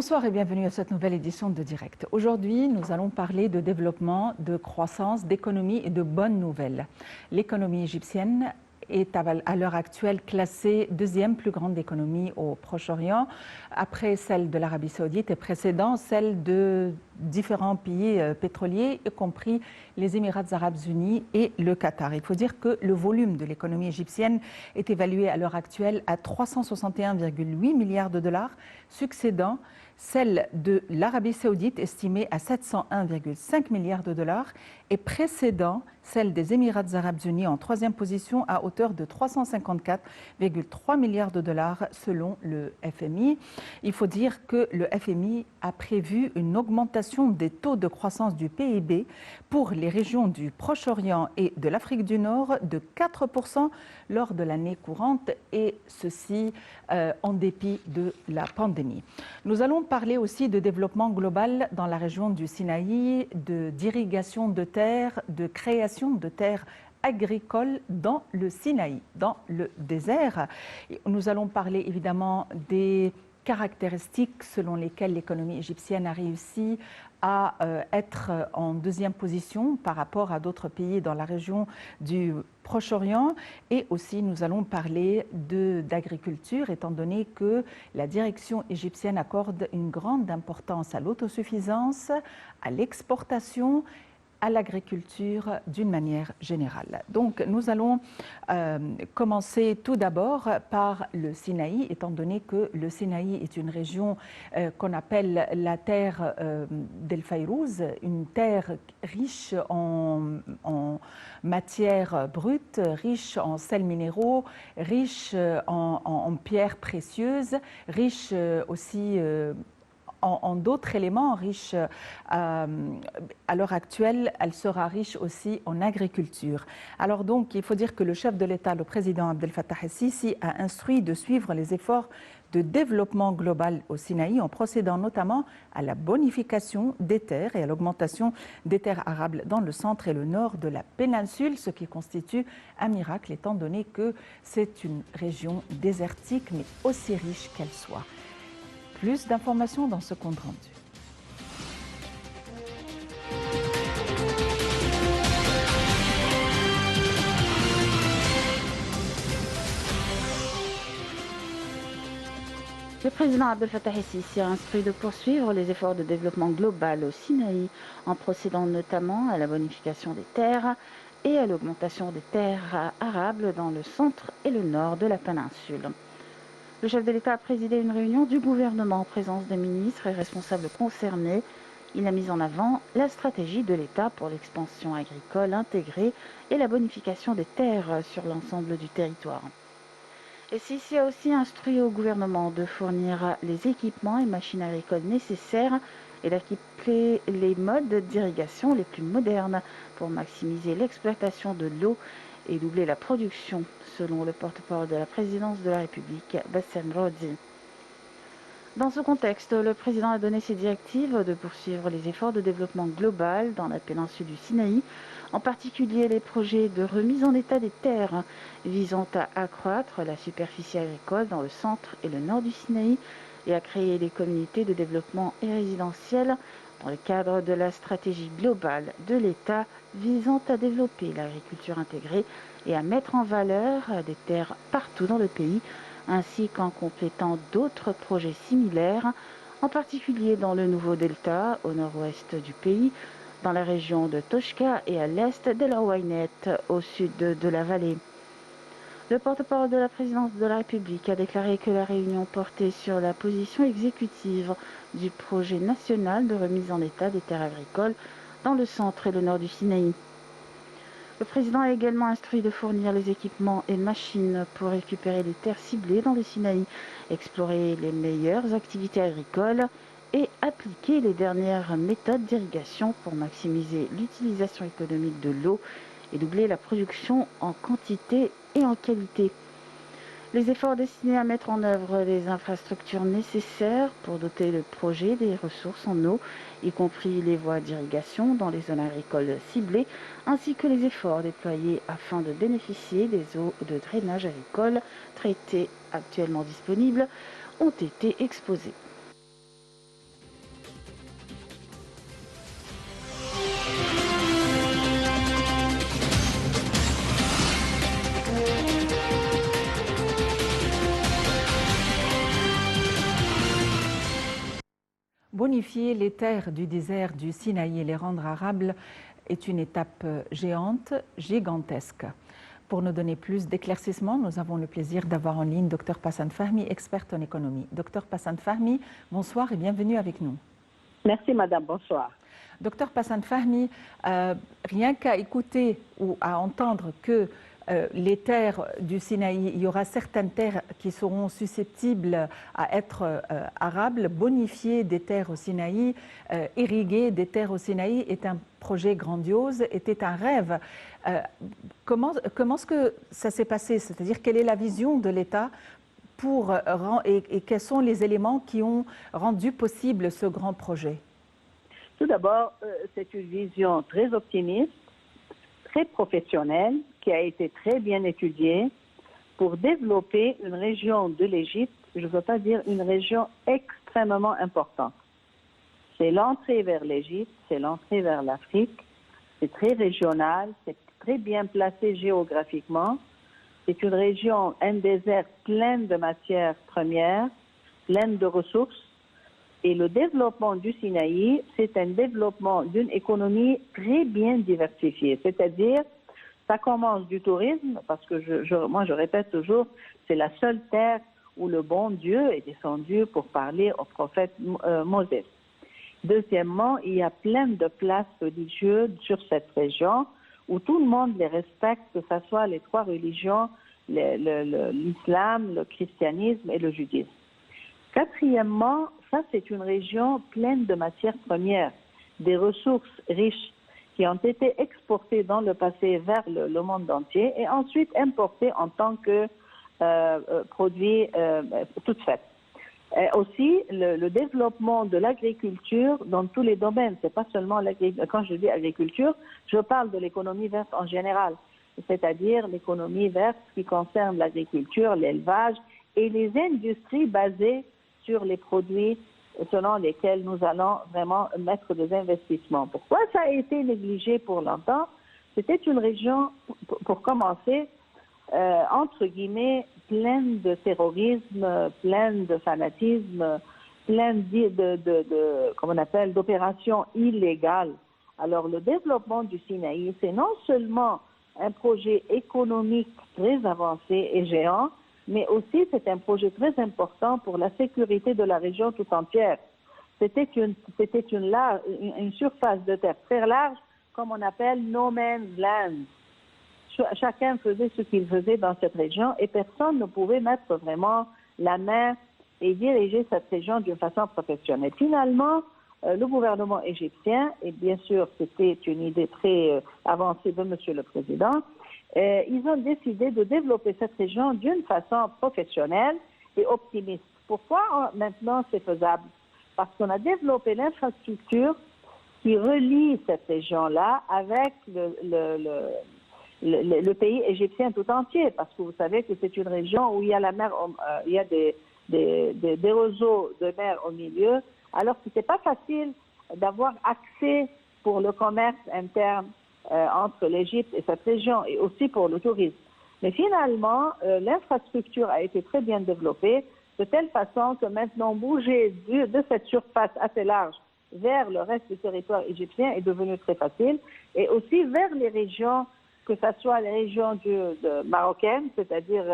Bonsoir et bienvenue à cette nouvelle édition de Direct. Aujourd'hui, nous allons parler de développement, de croissance, d'économie et de bonnes nouvelles. L'économie égyptienne est à l'heure actuelle classée deuxième plus grande économie au Proche-Orient, après celle de l'Arabie Saoudite et précédant celle de différents pays pétroliers, y compris les Émirats arabes unis et le Qatar. Il faut dire que le volume de l'économie égyptienne est évalué à l'heure actuelle à 361,8 milliards de dollars, succédant celle de l'Arabie Saoudite estimée à 701,5 milliards de dollars et précédant celle des Émirats arabes unis en troisième position à hauteur de 354,3 milliards de dollars selon le FMI. Il faut dire que le FMI a prévu une augmentation des taux de croissance du PIB pour les régions du Proche-Orient et de l'Afrique du Nord de 4% lors de l'année courante, et ceci en dépit de la pandémie. Nous allons parler aussi de développement global dans la région du Sinaï, d'irrigation de terres, de création de terres agricoles dans le Sinaï, dans le désert. Nous allons parler évidemment des caractéristiques selon lesquelles l'économie égyptienne a réussi à être en deuxième position par rapport à d'autres pays dans la région du Proche-Orient, et aussi nous allons parler d'agriculture étant donné que la direction égyptienne accorde une grande importance à l'autosuffisance, à l'exportation, à l'agriculture d'une manière générale. Donc nous allons commencer tout d'abord par le Sinaï, étant donné que le Sinaï est une région qu'on appelle la terre d'El Fayrouz, une terre riche en matières brutes, riche en sels minéraux, riche en pierres précieuses, riche aussi en d'autres éléments riches. À l'heure actuelle, elle sera riche aussi en agriculture. Alors donc, il faut dire que le chef de l'État, le président Abdel Fattah el-Sisi, a instruit de suivre les efforts de développement global au Sinaï en procédant notamment à la bonification des terres et à l'augmentation des terres arables dans le centre et le nord de la péninsule, ce qui constitue un miracle étant donné que c'est une région désertique mais aussi riche qu'elle soit. Plus d'informations dans ce compte rendu. Le président Abdel Fattah el-Sisi a instruit de poursuivre les efforts de développement global au Sinaï en procédant notamment à la bonification des terres et à l'augmentation des terres arables dans le centre et le nord de la péninsule. Le chef de l'État a présidé une réunion du gouvernement en présence des ministres et responsables concernés. Il a mis en avant la stratégie de l'État pour l'expansion agricole intégrée et la bonification des terres sur l'ensemble du territoire. Et Sisi a aussi instruit au gouvernement de fournir les équipements et machines agricoles nécessaires et d'équiper les modes d'irrigation les plus modernes pour maximiser l'exploitation de l'eau et doubler la production, selon le porte-parole de la présidence de la République, Bassem Rodi. Dans ce contexte, le président a donné ses directives de poursuivre les efforts de développement global dans la péninsule du Sinaï, en particulier les projets de remise en état des terres visant à accroître la superficie agricole dans le centre et le nord du Sinaï et à créer des communautés de développement et résidentielles dans le cadre de la stratégie globale de l'État visant à développer l'agriculture intégrée et à mettre en valeur des terres partout dans le pays, ainsi qu'en complétant d'autres projets similaires, en particulier dans le Nouveau Delta, au nord-ouest du pays, dans la région de Toshka et à l'est de la Wainet, au sud de la vallée. Le porte-parole de la présidence de la République a déclaré que la réunion portait sur la position exécutive du projet national de remise en état des terres agricoles dans le centre et le nord du Sinaï. Le président a également instruit de fournir les équipements et machines pour récupérer les terres ciblées dans le Sinaï, explorer les meilleures activités agricoles et appliquer les dernières méthodes d'irrigation pour maximiser l'utilisation économique de l'eau et doubler la production en quantité et en qualité. Les efforts destinés à mettre en œuvre les infrastructures nécessaires pour doter le projet des ressources en eau, y compris les voies d'irrigation dans les zones agricoles ciblées, ainsi que les efforts déployés afin de bénéficier des eaux de drainage agricole traitées actuellement disponibles, ont été exposés. bonifier les terres du désert du Sinaï et les rendre arables est une étape géante, gigantesque. Pour nous donner plus d'éclaircissements, nous avons le plaisir d'avoir en ligne Dr Passan Fahmi, experte en économie. Dr Passan Fahmi, bonsoir et bienvenue avec nous. Merci Madame, bonsoir. Dr Passan Fahmi, rien qu'à écouter ou à entendre que les terres du Sinaï, il y aura certaines terres qui seront susceptibles à être arables, bonifier des terres au Sinaï, irriguer des terres au Sinaï est un projet grandiose, était un rêve. Comment est-ce que ça s'est passé? C'est-à-dire, quelle est la vision de l'État et quels sont les éléments qui ont rendu possible ce grand projet? Tout d'abord, c'est une vision très optimiste, très professionnelle, qui a été très bien étudiée pour développer une région de l'Égypte, je ne veux pas dire une région extrêmement importante. C'est l'entrée vers l'Égypte, c'est l'entrée vers l'Afrique, c'est très régional, c'est très bien placé géographiquement. C'est une région, un désert plein de matières premières, plein de ressources. Et le développement du Sinaï, c'est un développement d'une économie très bien diversifiée. C'est-à-dire, ça commence du tourisme, parce que moi je répète toujours, c'est la seule terre où le bon Dieu est descendu pour parler au prophète Moïse. Deuxièmement, il y a plein de places religieuses sur cette région où tout le monde les respecte, que ce soit les trois religions, l'islam, le christianisme et le judaïsme. Quatrièmement, ça c'est une région pleine de matières premières, des ressources riches qui ont été exportées dans le passé vers le monde entier et ensuite importées en tant que produits toutes faites. Aussi, le développement de l'agriculture dans tous les domaines, c'est pas seulement l'agriculture. Quand je dis agriculture, je parle de l'économie verte en général, c'est-à-dire l'économie verte qui concerne l'agriculture, l'élevage et les industries basées sur les produits selon lesquels nous allons vraiment mettre des investissements. Pourquoi ça a été négligé pour longtemps? C'était une région, pour commencer, entre guillemets, pleine de terrorisme, pleine de fanatisme, pleine comment on appelle, d'opérations illégales. Alors le développement du Sinaï, c'est non seulement un projet économique très avancé et géant, mais aussi c'est un projet très important pour la sécurité de la région tout entière. C'était une surface de terre très large, comme on appelle no man's land. Chacun faisait ce qu'il faisait dans cette région et personne ne pouvait mettre vraiment la main et diriger cette région d'une façon professionnelle. Finalement, le gouvernement égyptien, et bien sûr c'était une idée très avancée de Monsieur le Président, ils ont décidé de développer cette région d'une façon professionnelle et optimiste. Pourquoi maintenant c'est faisable? Parce qu'on a développé l'infrastructure qui relie cette région-là avec le pays égyptien tout entier. Parce que vous savez que c'est une région où il y a la mer, il y a des réseaux de mer au milieu, alors que c'est pas facile d'avoir accès pour le commerce interne entre l'Égypte et cette région, et aussi pour le tourisme. Mais finalement, l'infrastructure a été très bien développée, de telle façon que maintenant bouger de cette surface assez large vers le reste du territoire égyptien est devenu très facile, et aussi vers les régions, que ce soit les régions marocaines, c'est-à-dire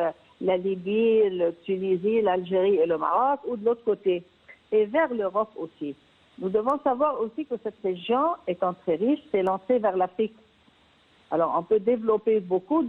la Libye, la Tunisie, l'Algérie et le Maroc, ou de l'autre côté, et vers l'Europe aussi. Nous devons savoir aussi que cette région, étant très riche, c'est l'entrée vers l'Afrique. Alors, on peut développer beaucoup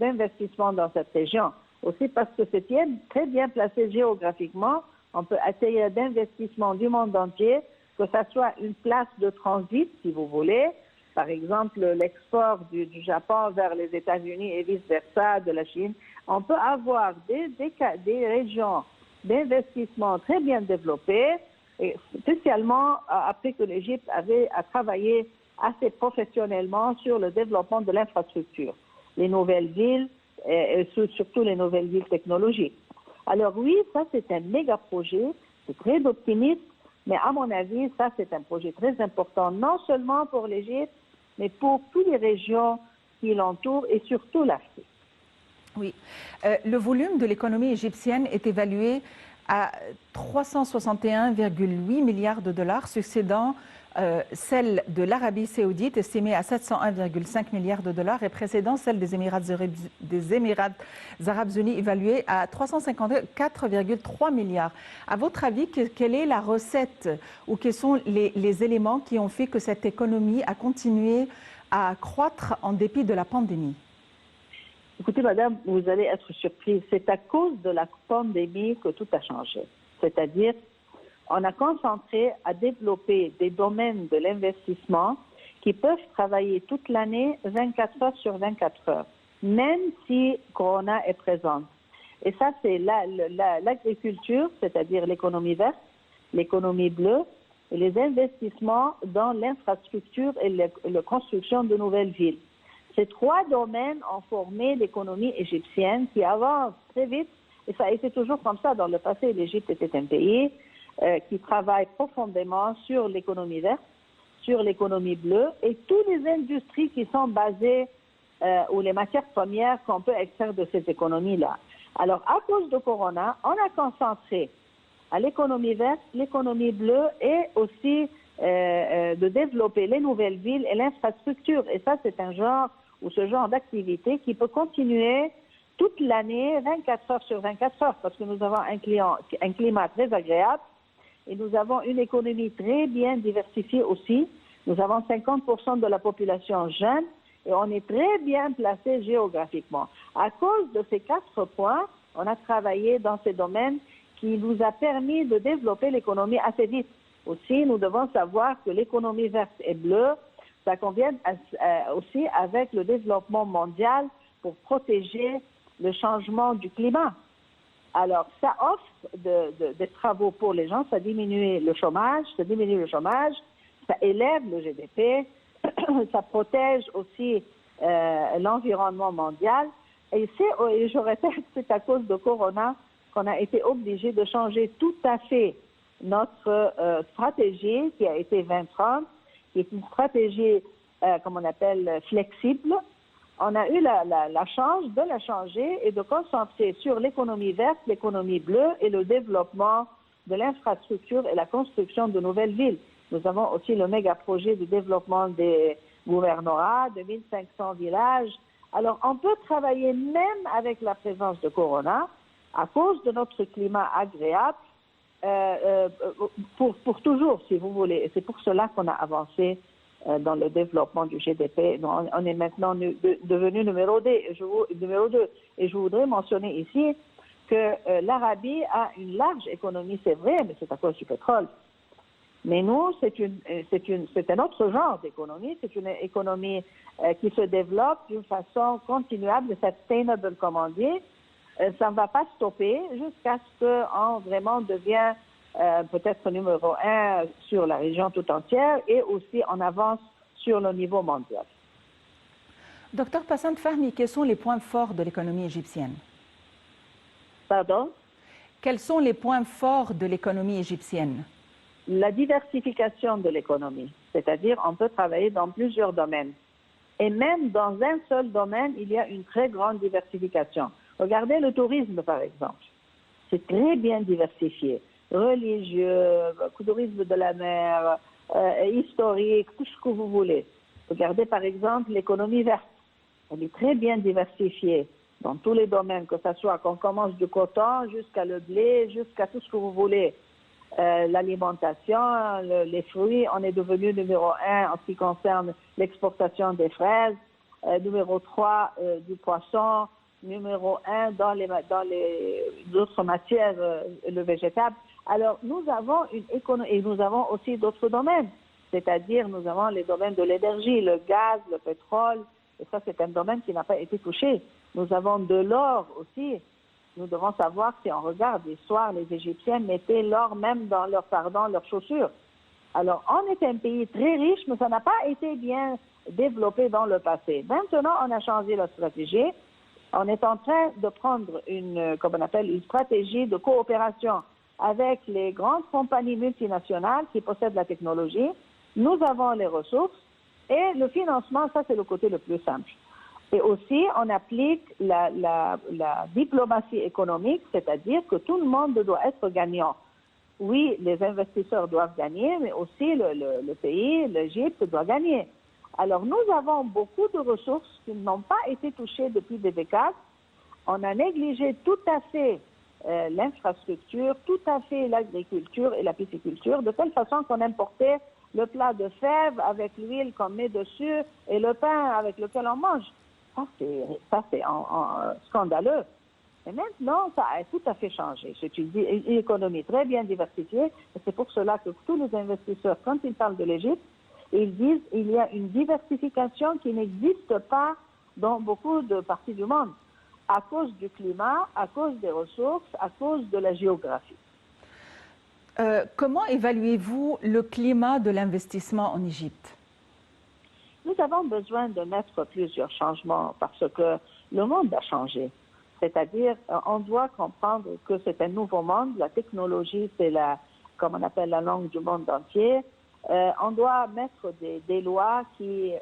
d'investissements dans cette région, aussi parce que c'est très bien placé géographiquement. On peut attirer d'investissements du monde entier, que ce soit une place de transit, si vous voulez, par exemple l'export du Japon vers les États-Unis et vice-versa, de la Chine. On peut avoir des régions d'investissement très bien développées, et spécialement après que l'Égypte avait travaillé assez professionnellement sur le développement de l'infrastructure, les nouvelles villes, et surtout les nouvelles villes technologiques. Alors oui, ça c'est un méga projet, c'est très optimiste, mais à mon avis, ça c'est un projet très important, non seulement pour l'Égypte, mais pour toutes les régions qui l'entourent et surtout l'Afrique. Oui. Le volume de l'économie égyptienne est évalué à 361,8 milliards de dollars, succédant celle de l'Arabie saoudite estimée à 701,5 milliards de dollars et précédant celle des Émirats arabes unis évaluée à 354,3 milliards. À votre avis, quelle est la recette ou quels sont les éléments qui ont fait que cette économie a continué à croître en dépit de la pandémie? Écoutez, madame, vous allez être surprise. C'est à cause de la pandémie que tout a changé. C'est-à-dire, on a concentré à développer des domaines de l'investissement qui peuvent travailler toute l'année, 24 heures sur 24 heures, même si Corona est présente. Et ça, c'est l'agriculture, c'est-à-dire l'économie verte, l'économie bleue, et les investissements dans l'infrastructure et la construction de nouvelles villes. Ces trois domaines ont formé l'économie égyptienne qui avance très vite, et ça a été toujours comme ça. Dans le passé, l'Égypte était un pays qui travaille profondément sur l'économie verte, sur l'économie bleue, et toutes les industries qui sont basées ou les matières premières qu'on peut extraire de cette économie-là. Alors, à cause de Corona, on a concentré à l'économie verte, l'économie bleue et aussi de développer les nouvelles villes et l'infrastructure. Et ça, c'est un genre ou ce genre d'activité qui peut continuer toute l'année, 24 heures sur 24 heures, parce que nous avons un climat très agréable et nous avons une économie très bien diversifiée aussi. Nous avons 50% de la population jeune et on est très bien placé géographiquement. À cause de ces 4 points, on a travaillé dans ces domaines qui nous a permis de développer l'économie assez vite. Aussi, nous devons savoir que l'économie verte et bleue, ça convient aussi avec le développement mondial pour protéger le changement du climat. Alors, ça offre des travaux pour les gens, ça diminue le chômage, ça élève le GDP, ça protège aussi l'environnement mondial. Et je répète, c'est à cause de Corona qu'on a été obligé de changer tout à fait notre stratégie qui a été 2030, qui est une stratégie, comme on appelle, flexible. On a eu la chance de la changer et de concentrer sur l'économie verte, l'économie bleue et le développement de l'infrastructure et la construction de nouvelles villes. Nous avons aussi le méga projet de développement des gouvernorats, de 1500 villages. Alors, on peut travailler même avec la présence de Corona, à cause de notre climat agréable, pour toujours, si vous voulez. Et c'est pour cela qu'on a avancé dans le développement du GDP. On est maintenant devenu numéro 2. Et je voudrais mentionner ici que l'Arabie a une large économie, c'est vrai, mais c'est à cause du pétrole. Mais nous, c'est un autre genre d'économie. C'est une économie qui se développe d'une façon continuable, sustainable, comme on dit. Ça ne va pas stopper jusqu'à ce qu'on vraiment devienne peut-être numéro 1 sur la région tout entière et aussi on avance sur le niveau mondial. Docteur Passant Fahmy, quels sont les points forts de l'économie égyptienne? Pardon? Quels sont les points forts de l'économie égyptienne? La diversification de l'économie, c'est-à-dire on peut travailler dans plusieurs domaines. Et même dans un seul domaine, il y a une très grande diversification. Regardez le tourisme, par exemple. C'est très bien diversifié. Religieux, tourisme de la mer, historique, tout ce que vous voulez. Regardez, par exemple, l'économie verte. Elle est très bien diversifiée dans tous les domaines, que ce soit qu'on commence du coton jusqu'à le blé, jusqu'à tout ce que vous voulez. L'alimentation, les fruits, on est devenu numéro 1 en ce qui concerne l'exportation des fraises, numéro 3 du poisson, numéro 1 dans les autres matières, le végétable. Alors, nous avons une économie et nous avons aussi d'autres domaines, c'est-à-dire nous avons les domaines de l'énergie, le gaz, le pétrole, et ça c'est un domaine qui n'a pas été touché. Nous avons de l'or aussi. Nous devons savoir, si on regarde l'histoire, les Égyptiens mettaient l'or même dans leurs chaussures. Alors, on est un pays très riche, mais ça n'a pas été bien développé dans le passé. Maintenant, on a changé la stratégie. On est en train de prendre une stratégie de coopération avec les grandes compagnies multinationales qui possèdent la technologie. Nous avons les ressources et le financement, ça c'est le côté le plus simple. Et aussi, on applique la diplomatie économique, c'est-à-dire que tout le monde doit être gagnant. Oui, les investisseurs doivent gagner, mais aussi le pays, l'Égypte, doit gagner. Alors, nous avons beaucoup de ressources qui n'ont pas été touchées depuis des décades. On a négligé tout à fait l'infrastructure, tout à fait l'agriculture et la pisciculture, de telle façon qu'on importait le plat de fèves avec l'huile qu'on met dessus et le pain avec lequel on mange. Ça, c'est scandaleux. Et maintenant, ça a tout à fait changé. C'est une économie très bien diversifiée. Et c'est pour cela que tous les investisseurs, quand ils parlent de l'Égypte, ils disent qu'il y a une diversification qui n'existe pas dans beaucoup de parties du monde, à cause du climat, à cause des ressources, à cause de la géographie. Comment évaluez-vous le climat de l'investissement en Égypte? Nous avons besoin de mettre plusieurs changements parce que le monde a changé. C'est-à-dire, on doit comprendre que c'est un nouveau monde. La technologie, c'est comme on appelle la langue du monde entier. On doit mettre des lois qui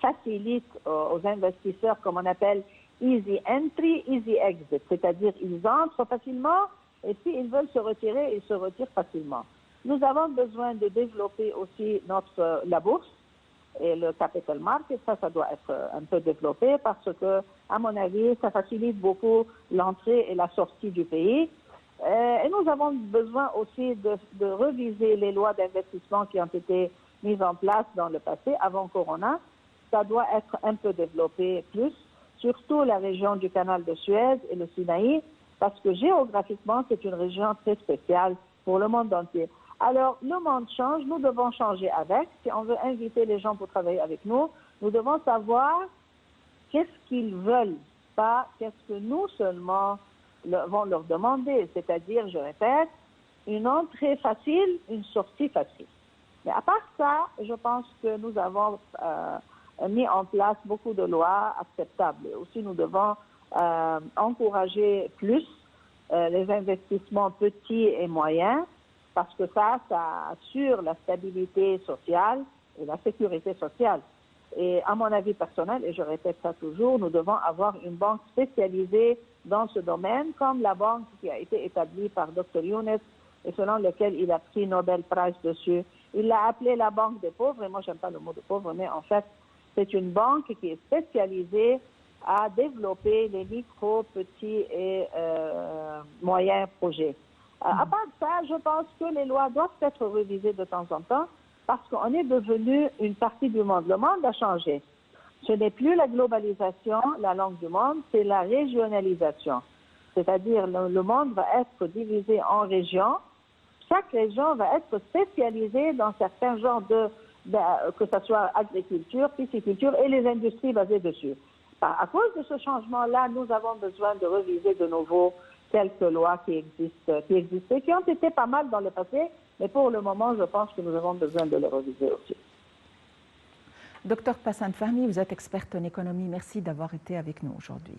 facilitent aux investisseurs, comme on appelle easy entry, easy exit. C'est-à-dire, ils entrent facilement et puis ils veulent se retirer, ils se retirent facilement. Nous avons besoin de développer aussi la bourse et le capital market. Ça doit être un peu développé parce que, à mon avis, ça facilite beaucoup l'entrée et la sortie du pays. Et nous avons besoin aussi de reviser les lois d'investissement qui ont été mises en place dans le passé, avant Corona. Ça doit être un peu développé plus, surtout la région du canal de Suez et le Sinaï, parce que géographiquement, c'est une région très spéciale pour le monde entier. Alors, le monde change, nous devons changer avec. Si on veut inviter les gens pour travailler avec nous, nous devons savoir qu'est-ce qu'ils veulent, pas qu'est-ce que nous seulement vont leur demander. C'est-à-dire, je répète, une entrée facile, une sortie facile. Mais à part ça, je pense que nous avons mis en place beaucoup de lois acceptables. Et aussi, nous devons encourager plus les investissements petits et moyens, parce que ça assure la stabilité sociale et la sécurité sociale. Et à mon avis personnel, et je répète ça toujours, nous devons avoir une banque spécialisée dans ce domaine, comme la banque qui a été établie par Dr Younes et selon laquelle il a pris Nobel Prize dessus. Il l'a appelée la banque des pauvres, et moi j'aime pas le mot de pauvre, mais en fait, c'est une banque qui est spécialisée à développer les micro, petits et moyens projets. À part ça, je pense que les lois doivent être révisées de temps en temps parce qu'on est devenu une partie du monde. Le monde a changé. Ce n'est plus la globalisation, la langue du monde, c'est la régionalisation. C'est-à-dire le monde va être divisé en régions. Chaque région va être spécialisée dans certains genres que ce soit agriculture, pisciculture et les industries basées dessus. À cause de ce changement-là, nous avons besoin de réviser de nouveau quelques lois qui existaient, qui ont été pas mal dans le passé, mais pour le moment, je pense que nous avons besoin de les réviser aussi. Docteur Passant Fahmy, vous êtes experte en économie. Merci d'avoir été avec nous aujourd'hui.